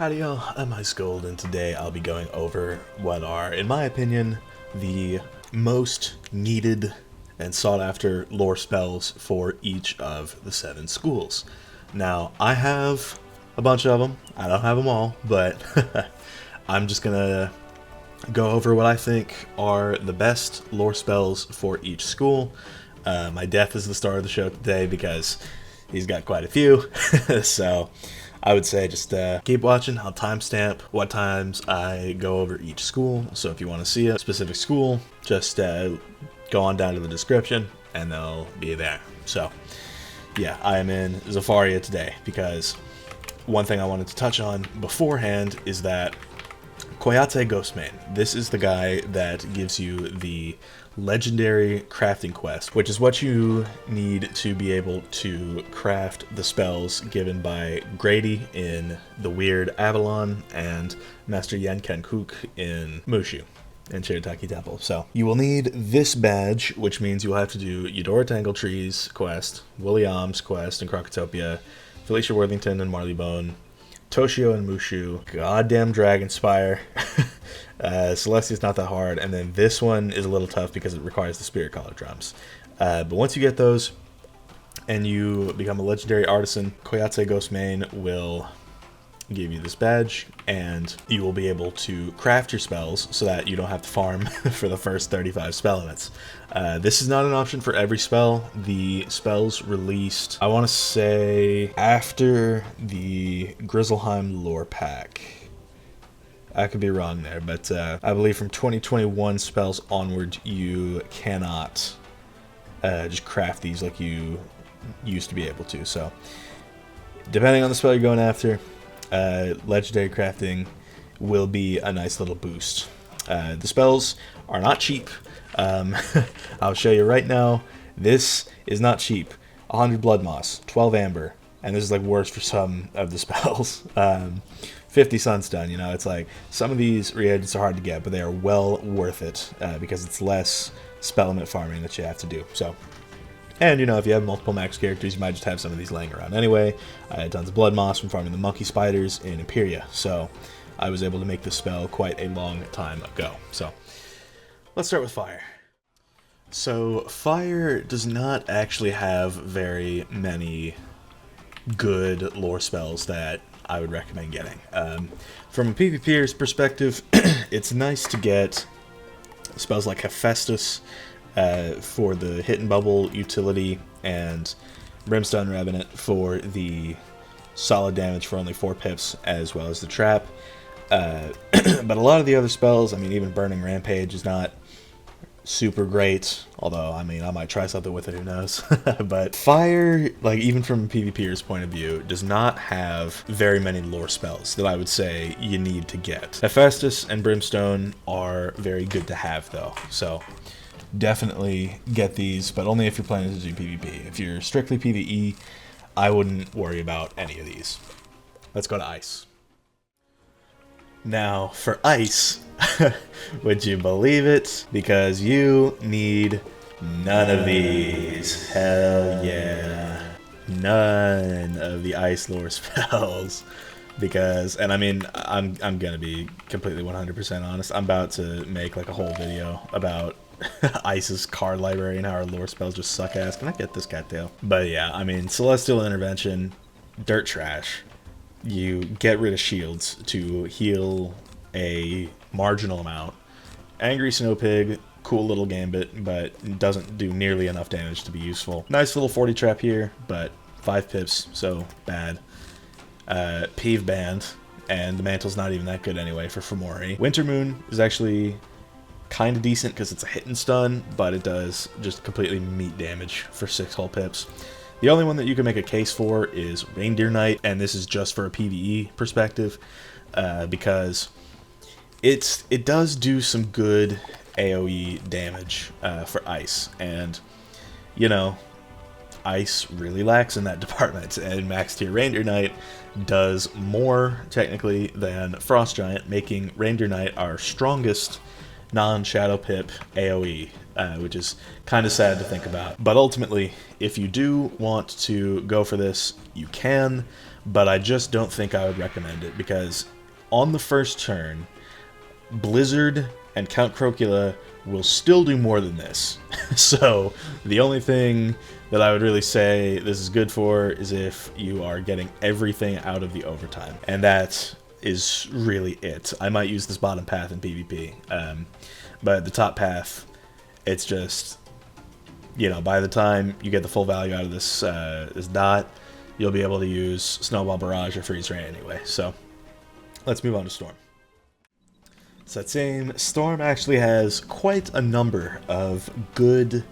Howdy y'all, I'm Ice Gold, and today I'll be going over what are, in my opinion, the most needed and sought after lore spells for each of the 7 schools. Now, I have a bunch of them. I don't have them all, but I'm just gonna go over what I think are the best lore spells for each school. My death is the star of the show today because he's got quite a few, so I would say just keep watching. I'll timestamp what times I go over each school. So if you want to see a specific school, just go on down to the description and they'll be there. So yeah, I am in Zafaria today because one thing I wanted to touch on beforehand is that Koyate Ghostmane, this is the guy that gives you the legendary crafting quest, which is what you need to be able to craft the spells given by Grady in the Weird Avalon and Master Yenken Cook in Mushu and Shirataki Temple. So you will need this badge, which means you'll have to do Eudora Tangletree's quest, William's quest in Crocotopia, Felicia Worthington and Marleybone, Toshio and Mushu, goddamn Dragonspire. Celestia's not that hard, and then this one is a little tough because it requires the Spirit Collar drums. But once you get those, and you become a legendary artisan, Koyate Ghostmane will give you this badge, and you will be able to craft your spells so that you don't have to farm for the first 35 spellements. This is not an option for every spell. The spells released, I want to say, after the Grizzleheim lore pack. I could be wrong there, but I believe from 2021 spells onward, you cannot just craft these like you used to be able to. So, depending on the spell you're going after, legendary crafting will be a nice little boost. The spells are not cheap. I'll show you right now. This is not cheap. 100 blood moss, 12 amber, and this is like worse for some of the spells. 50 sunstone, you know, it's like some of these reagents are hard to get, but they are well worth it because it's less spellement farming that you have to do. So, and you know, if you have multiple max characters, you might just have some of these laying around anyway. I had tons of blood moss from farming the monkey spiders in Imperia, so I was able to make this spell quite a long time ago. So let's start with fire. So fire does not actually have very many good lore spells that I would recommend getting. From a PvPer's perspective, it's nice to get spells like Hephaestus for the hit and bubble utility, and Brimstone Revenant for the solid damage for only 4 pips, as well as the trap. But a lot of the other spells, I mean, even Burning Rampage is not super great, although I mean I might try something with it, who knows. But fire, like even from a PvPer's point of view, does not have very many lore spells that I would say you need to get. Hephaestus and Brimstone are very good to have though, so definitely get these, but only if you're planning to do PvP. If you're strictly PvE, I wouldn't worry about any of these. Let's go to ice. Now for ice, would you believe it? Because you need none of these. Hell yeah. None of the ice lore spells. Because, and I mean, I'm gonna be completely 100% honest. I'm about to make like a whole video about Ice's card library and how our lore spells just suck ass. Can I get this cattail? But yeah, I mean, Celestial Intervention, dirt trash. You get rid of shields to heal a marginal amount. Angry Snow Pig, cool little gambit, but doesn't do nearly enough damage to be useful. Nice little 40 trap here, but 5 pips, so bad. Peeve Band, and the mantle's not even that good anyway for Fomori. Winter Moon is actually kind of decent because it's a hit and stun, but it does just completely meat damage for 6 whole pips. The only one that you can make a case for is Reindeer Knight, and this is just for a PvE perspective, because it does do some good AoE damage for ice, and you know, ice really lacks in that department, and max tier Reindeer Knight does more technically than Frost Giant, making Reindeer Knight our strongest non-shadow pip AoE, which is kind of sad to think about. But ultimately, if you do want to go for this, you can, but I just don't think I would recommend it, because on the first turn, Blizzard and Count Crocula will still do more than this. So the only thing that I would really say this is good for is if you are getting everything out of the overtime, and that is really it. I might use this bottom path in PvP, but the top path, it's just, you know, by the time you get the full value out of this this dot, you'll be able to use Snowball Barrage or Freeze Ray anyway. So let's move on to Storm. So that same Storm actually has quite a number of good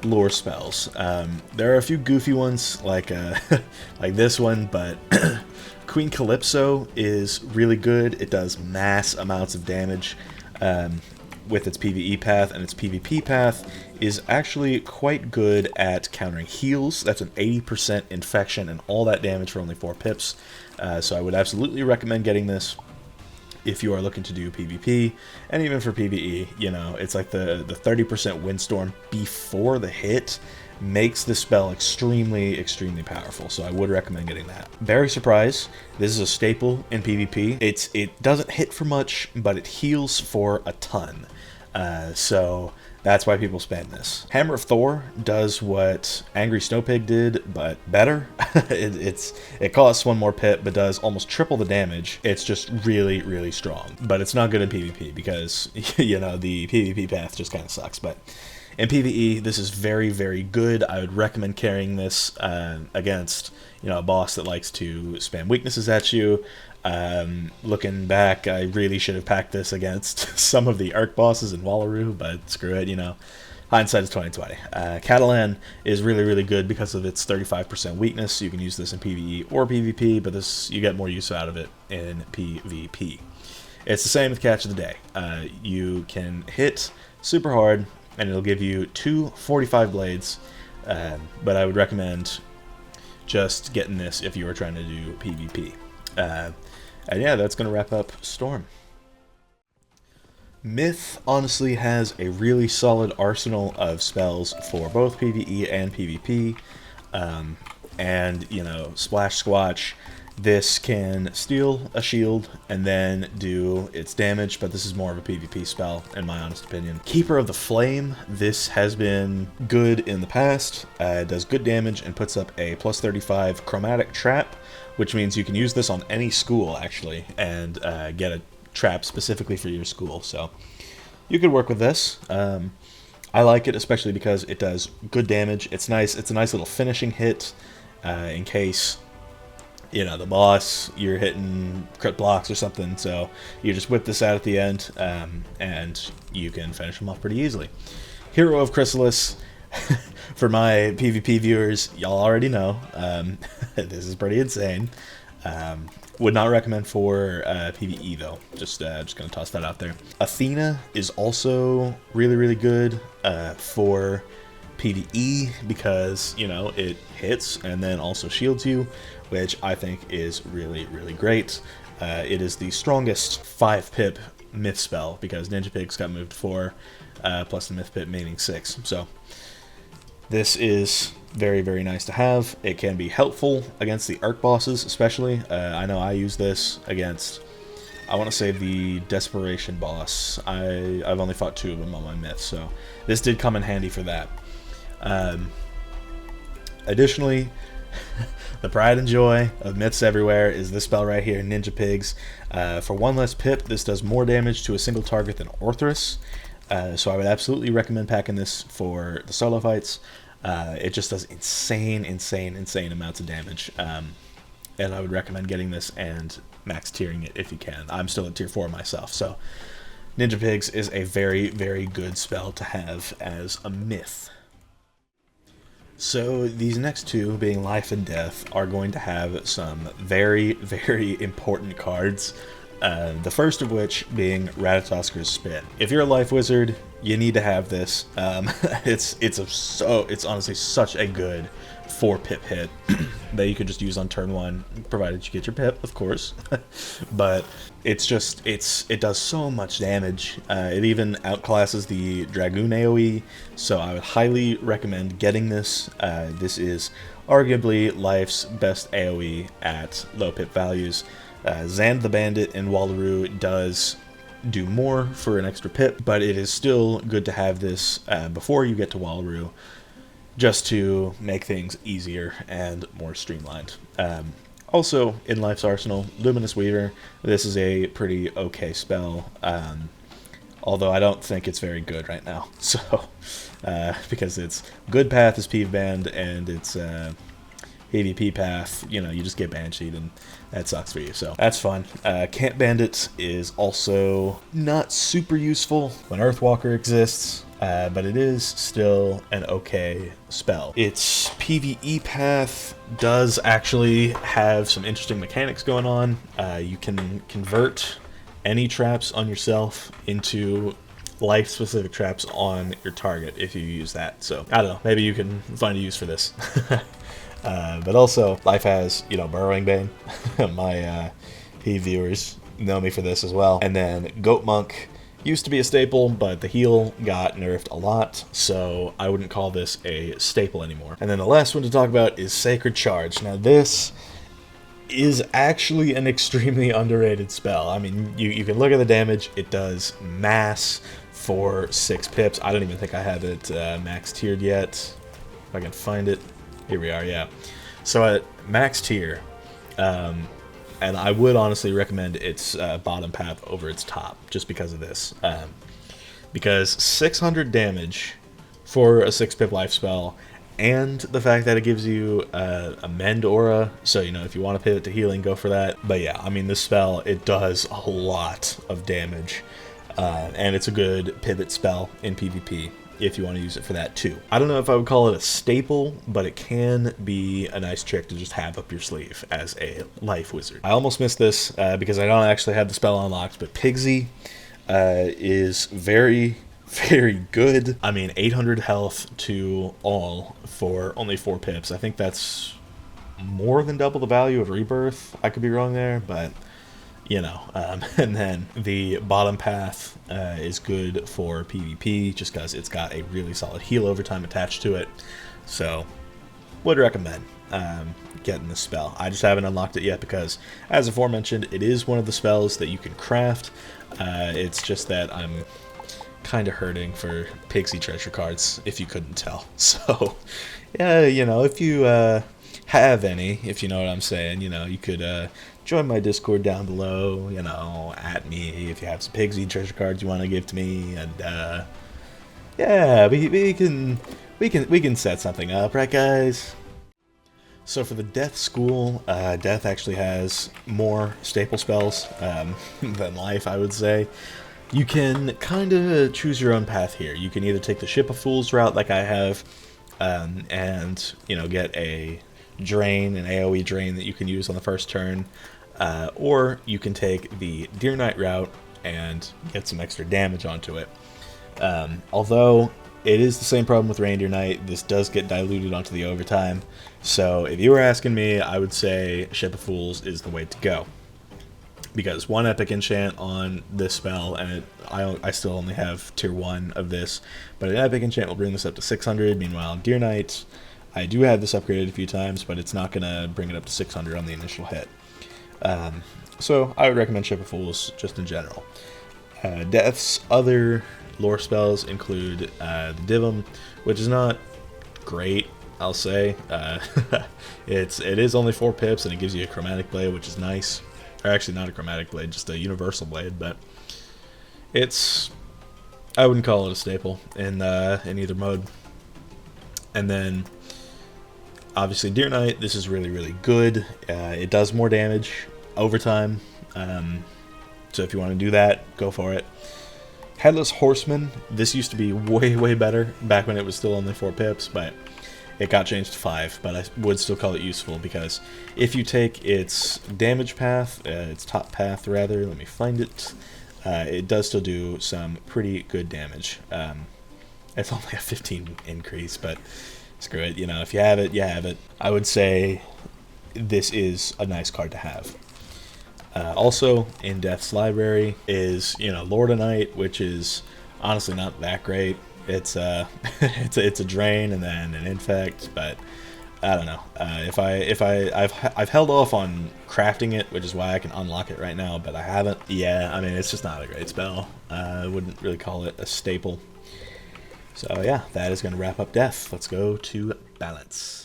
lore spells. There are a few goofy ones like like this one, but Queen Calypso is really good. It does mass amounts of damage with its PvE path, and its PvP path is actually quite good at countering heals. That's an 80% infection and all that damage for only 4 pips. So I would absolutely recommend getting this if you are looking to do PvP, and even for PvE. You know, it's like the 30% Windstorm before the hit makes the spell extremely powerful, so I would recommend getting that. Berry Surprise, this is a staple in PvP. It doesn't hit for much, but it heals for a ton, so that's why people spam this. Hammer of Thor does what Angry Snowpig did, but better. It costs 1 more pip, but does almost triple the damage. It's just really strong, but it's not good in PvP because, you know, the PvP path just kind of sucks. But in PvE, this is very good. I would recommend carrying this against, you know, a boss that likes to spam weaknesses at you. Looking back, I really should have packed this against some of the Arc bosses in Wallaroo, but screw it, you know. Hindsight is 2020. Catalan is really good because of its 35% weakness. You can use this in PvE or PvP, but this, you get more use out of it in PvP. It's the same with Catch of the Day. You can hit super hard, and it'll give you 2 45 blades, but I would recommend just getting this if you are trying to do PvP. And yeah, that's going to wrap up Storm. Myth honestly has a really solid arsenal of spells for both PvE and PvP. And, you know, Splash Squatch, this can steal a shield and then do its damage, but this is more of a PvP spell, in my honest opinion. Keeper of the Flame, this has been good in the past. It does good damage and puts up a +35 chromatic trap, which means you can use this on any school, actually, and get a trap specifically for your school. So you could work with this. I like it, especially because it does good damage. It's nice. It's a nice little finishing hit in case, you know, the boss, you're hitting crit blocks or something. So you just whip this out at the end, and you can finish them off pretty easily. Hero of Chrysalis. For my PvP viewers, y'all already know, this is pretty insane. Would not recommend for PvE though. Just gonna toss that out there. Athena is also really good for PvE because, you know, it hits and then also shields you, which I think is really great. It is the strongest 5 pip myth spell because Ninja Pigs got moved 4, plus the myth pip meaning 6. So this is very nice to have. It can be helpful against the Arc bosses, especially. I know I use this against, I want to say, the Desperation boss. I've only fought 2 of them on my myth, so this did come in handy for that. Additionally, the pride and joy of myths everywhere is this spell right here, Ninja Pigs. For 1 less pip, this does more damage to a single target than Orthrus. So I would absolutely recommend packing this for the solo fights. It just does insane amounts of damage. And I would recommend getting this and max tiering it if you can. I'm still at tier 4 myself, so Ninja Pigs is a very good spell to have as a myth. So these next 2, being Life and Death, are going to have some very important cards. The first of which being Ratatosker's Spin. If you're a Life Wizard, you need to have this. It's honestly such a good 4 pip hit that you could just use on turn 1, provided you get your pip, of course. But it's just, it does so much damage. It even outclasses the Dragoon AoE, so I would highly recommend getting this. This is arguably life's best AoE at low pip values. Zand the Bandit in Wallaroo does do more for an extra pip, but it is still good to have this before you get to Wallaroo, just to make things easier and more streamlined. Also, in Life's Arsenal, Luminous Weaver. This is a pretty okay spell, although I don't think it's very good right now. So, because its good path is Peeve Band, and its PvP path, you know, you just get Bansheed, and that sucks for you, so that's fun. Camp Bandit is also not super useful when Earthwalker exists, but it is still an okay spell. Its PvE path does actually have some interesting mechanics going on. You can convert any traps on yourself into life-specific traps on your target if you use that. So, I don't know, maybe you can find a use for this. But also, Life has, you know, Burrowing Bane. My P viewers know me for this as well. And then Goat Monk used to be a staple, but the heal got nerfed a lot, so I wouldn't call this a staple anymore. And then the last one to talk about is Sacred Charge. Now this is actually an extremely underrated spell. I mean, you can look at the damage. It does mass for 6 pips. I don't even think I have it max tiered yet. If I can find it. Here we are, yeah. So at max tier, and I would honestly recommend its bottom path over its top, just because of this. Because 600 damage for a 6-pip life spell, and the fact that it gives you a Mend aura, so, you know, if you want to pivot to healing, go for that. But yeah, I mean, this spell, it does a lot of damage, and it's a good pivot spell in PvP, if you want to use it for that too. I don't know if I would call it a staple, but it can be a nice trick to just have up your sleeve as a life wizard. I almost missed this because I don't actually have the spell unlocked, but Pigsy is very, very good. I mean, 800 health to all for only 4 pips. I think that's more than double the value of Rebirth. I could be wrong there, but you know, and then the bottom path is good for PvP, just because it's got a really solid heal overtime attached to it. So, would recommend getting this spell. I just haven't unlocked it yet because, as aforementioned, it is one of the spells that you can craft. It's just that I'm kind of hurting for Pigsy treasure cards, if you couldn't tell. So, yeah, you know, if you have any, if you know what I'm saying, you know, you could join my Discord down below, you know, at me if you have some Pigsy treasure cards you want to give to me, and yeah, we can set something up, right, guys? So for the Death School, Death actually has more staple spells than Life, I would say. You can kind of choose your own path here. You can either take the Ship of Fools route like I have, and, you know, get a drain, an AoE drain that you can use on the first turn, or you can take the Deer Knight route and get some extra damage onto it. Although it is the same problem with Reindeer Knight, this does get diluted onto the overtime. So if you were asking me, I would say Ship of Fools is the way to go. Because 1 epic enchant on this spell, and I still only have tier 1 of this, but an epic enchant will bring this up to 600. Meanwhile, Deer Knight, I do have this upgraded a few times, but it's not going to bring it up to 600 on the initial hit. So I would recommend Ship of Fools just in general. Death's other lore spells include the Divum, which is not great, I'll say. It is only 4 pips, and it gives you a Chromatic Blade, which is nice. Or actually not a Chromatic Blade, just a Universal Blade, but it's, I wouldn't call it a staple in either mode. And then obviously Deer Knight, this is really, really good. It does more damage over time, so if you want to do that, go for it. Headless Horseman, this used to be way, way better back when it was still only 4 pips, but it got changed to 5, but I would still call it useful because if you take its damage path, its top path rather, let me find it, it does still do some pretty good damage. It's only a 15 increase, but screw it. You know, if you have it, you have it. I would say this is a nice card to have. Also, in Death's Library is, you know, Lord of Night, which is honestly not that great. It's it's a drain and then an infect, but I don't know. I've held off on crafting it, which is why I can unlock it right now, but I haven't. Yeah, I mean, it's just not a great spell. I wouldn't really call it a staple. So yeah, that is going to wrap up Death. Let's go to Balance.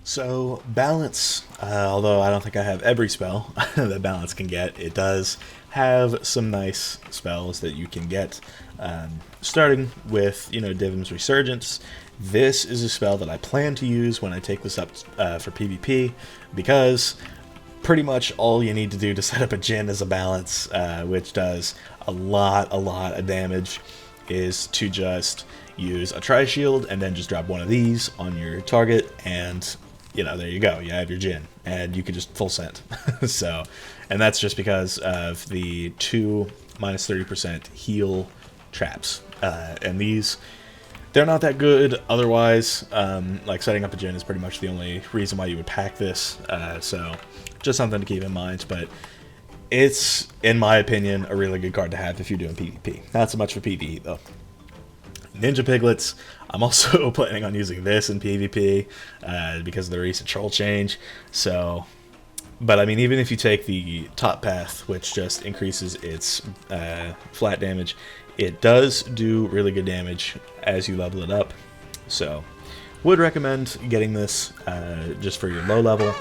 So, Balance, although I don't think I have every spell that Balance can get, it does have some nice spells that you can get. Starting with, you know, Divim's Resurgence. This is a spell that I plan to use when I take this up for PvP, because pretty much all you need to do to set up a Djinn as a Balance, which does a lot of damage, is to just use a Tri-Shield and then just drop one of these on your target, and you know, there you go. You have your Djinn, and you can just full send. So, and that's just because of the 2 minus 30% heal traps. And these, they're not that good otherwise. Like, setting up a Djinn is pretty much the only reason why you would pack this. So, just something to keep in mind. But it's, in my opinion, a really good card to have if you're doing PvP. Not so much for PvE, though. Ninja Piglets, I'm also planning on using this in PvP because of the recent troll change. So, but I mean, even if you take the top path, which just increases its flat damage, it does do really good damage as you level it up. So, would recommend getting this just for your low level.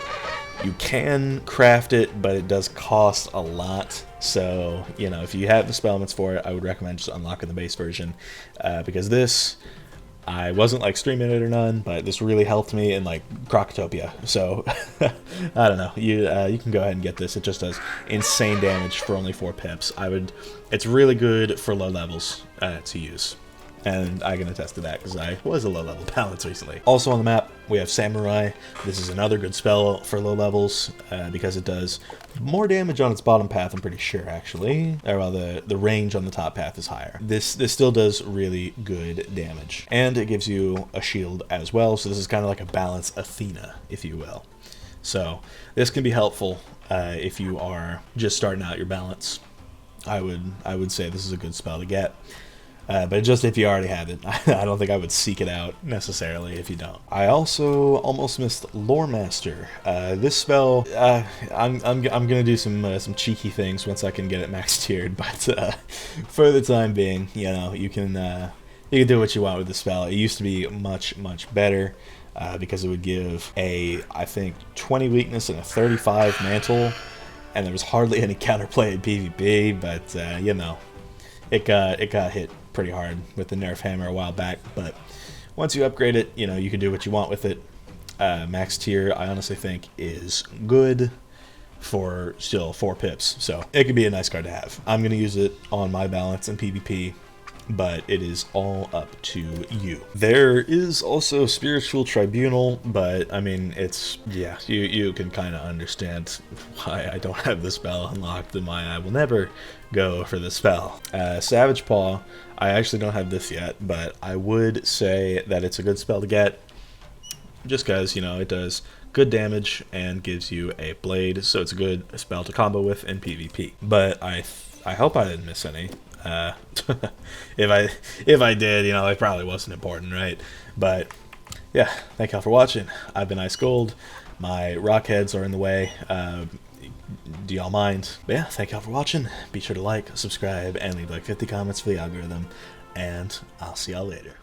You can craft it, but it does cost a lot. So, you know, if you have the spellements for it, I would recommend just unlocking the base version. Because this, I wasn't like streaming it or none, but this really helped me in like Crocotopia. So, I don't know. You can go ahead and get this. It just does insane damage for only 4 pips. It's really good for low levels to use. And I can attest to that because I was a low-level Balance recently. Also on the map, we have Samurai. This is another good spell for low levels because it does more damage on its bottom path, I'm pretty sure, actually. Or, well, the range on the top path is higher. This still does really good damage. And it gives you a shield as well, so this is kind of like a Balance Athena, if you will. So this can be helpful if you are just starting out your Balance. I would say this is a good spell to get. But just if you already have it, I don't think I would seek it out necessarily if you don't. I also almost missed Lore Master. This spell, I'm gonna do some cheeky things once I can get it max tiered. But for the time being, you know, you can do what you want with the spell. It used to be much better because it would give I think 20 weakness and a 35 mantle, and there was hardly any counterplay in PvP. But you know, it got hit pretty hard with the nerf hammer a while back, but once you upgrade it, you know, you can do what you want with it. Max tier, I honestly think, is good for still 4 pips, so it could be a nice card to have. I'm going to use it on my Balance and PvP, but it is all up to you. There is also Spiritual Tribunal, but I mean, it's, yeah, you can kind of understand why I don't have the spell unlocked and why I will never go for the spell. Savage Paw, I actually don't have this yet, but I would say that it's a good spell to get just because, you know, it does good damage and gives you a blade, so it's a good spell to combo with in PvP. But I hope I didn't miss any. If I did, you know, it probably wasn't important, right? But yeah, thank y'all for watching. I've been Ice Gold. My rock heads are in the way. Do y'all mind? But yeah, thank y'all for watching. Be sure to like, subscribe, and leave like 50 comments for the algorithm. And I'll see y'all later.